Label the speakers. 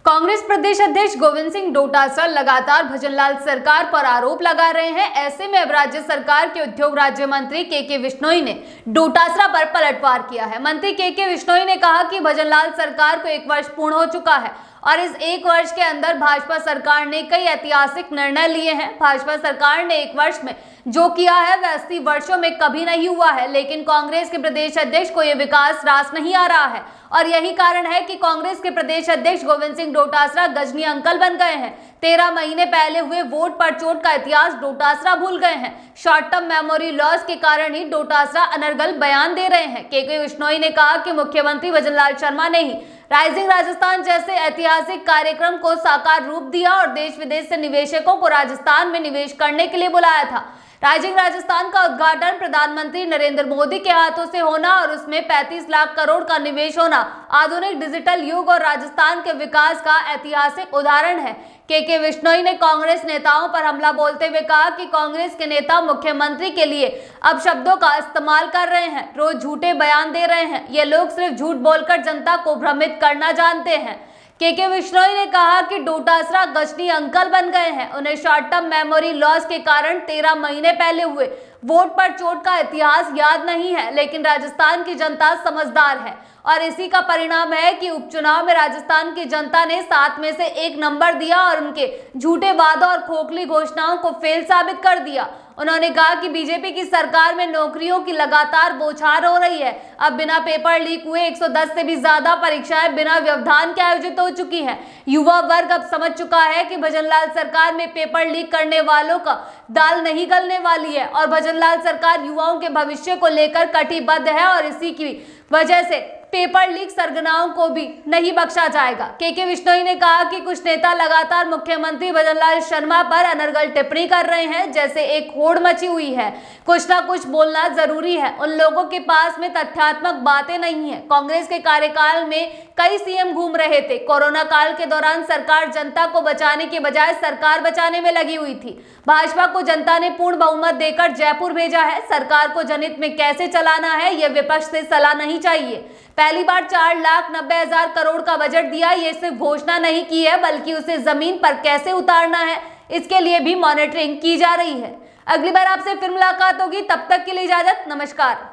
Speaker 1: कांग्रेस प्रदेश अध्यक्ष गोविंद सिंह डोटासरा लगातार भजनलाल सरकार पर आरोप लगा रहे हैं। ऐसे में अब राज्य सरकार के उद्योग राज्य मंत्री के बिश्नोई ने डोटासरा पर पलटवार किया है। मंत्री के बिश्नोई ने कहा कि भजनलाल सरकार को 1 वर्ष पूर्ण हो चुका है और इस 1 वर्ष के अंदर भाजपा सरकार ने कई ऐतिहासिक निर्णय लिए हैं। भाजपा सरकार ने 1 वर्ष में जो किया है वह 80 वर्षों में कभी नहीं हुआ है, लेकिन कांग्रेस के प्रदेश अध्यक्ष को यह विकास रास नहीं आ रहा है और यही कारण है कि कांग्रेस के प्रदेश अध्यक्ष गोविंद सिंह डोटासरा गजनी अंकल बन गए हैं। 13 महीने पहले हुए वोट पर चोट का इतिहास डोटासरा भूल गए हैं। शॉर्ट टर्म मेमोरी लॉस के कारण ही डोटासरा अनर्गल बयान दे रहे हैं। के बिश्नोई ने कहा कि मुख्यमंत्री भजनलाल शर्मा ने ही राइजिंग राजस्थान जैसे ऐतिहासिक कार्यक्रम को साकार रूप दिया और देश विदेश से निवेशकों को राजस्थान में निवेश करने के लिए बुलाया था। राइजिंग राजस्थान का उद्घाटन प्रधानमंत्री नरेंद्र मोदी के हाथों से होना और उसमें 35 लाख करोड़ का निवेश होना आधुनिक डिजिटल युग और राजस्थान के विकास का ऐतिहासिक उदाहरण है। के बिश्नोई ने कांग्रेस नेताओं पर हमला बोलते हुए कहा कि कांग्रेस के नेता मुख्यमंत्री के लिए अब शब्दों का इस्तेमाल कर रहे हैं, रोज झूठे बयान दे रहे हैं। ये लोग सिर्फ झूठ बोलकर जनता को भ्रमित करना जानते हैं। के बिश्नोई ने कहा कि डोटासरा गजनी अंकल बन गए हैं। उन्हें शॉर्ट टर्म मेमोरी लॉस के कारण 13 महीने पहले हुए वोट पर चोट का इतिहास याद नहीं है, लेकिन राजस्थान की जनता समझदार है और इसी का परिणाम है कि उपचुनाव में राजस्थान की जनता ने 7 में से 1 नंबर दिया और उनके झूठे वादों और खोखली घोषणाओं को फेल साबित कर दिया। उन्होंने कहा कि बीजेपी की सरकार में नौकरियों की लगातार बौछार हो रही है। अब बिना पेपर लीक हुए 110 से भी ज्यादा परीक्षाएं बिना व्यवधान के आयोजित हो चुकी हैं। युवा वर्ग अब समझ चुका है कि भजनलाल सरकार में पेपर लीक करने वालों का दाल नहीं गलने वाली है और भजनलाल सरकार युवाओं के भविष्य को लेकर कटिबद्ध है और इसी की वजह से पेपर लीक सरगनाओं को भी नहीं बख्शा जाएगा। के बिश्नोई ने कहा कि कुछ नेता लगातार मुख्यमंत्री भजनलाल शर्मा पर अनर्गल टिप्पणी कर रहे हैं, जैसे एक होड़ मची हुई है। कुछ ना कुछ बोलना जरूरी है। उन लोगों के पास में तथ्यात्मक बातें नहीं है। कांग्रेस के कार्यकाल में कई सीएम घूम रहे थे। कोरोना काल के दौरान सरकार जनता को बचाने के बजाय सरकार बचाने में लगी हुई थी। भाजपा को जनता ने पूर्ण बहुमत देकर जयपुर भेजा है। सरकार को जनहित में कैसे चलाना है यह विपक्ष से सलाह नहीं चाहिए। पहली बार 4,90,000 करोड़ का बजट दिया। ये सिर्फ घोषणा नहीं की है बल्कि उसे जमीन पर कैसे उतारना है इसके लिए भी मॉनिटरिंग की जा रही है। अगली बार आपसे फिर मुलाकात होगी, तब तक के लिए इजाजत, नमस्कार।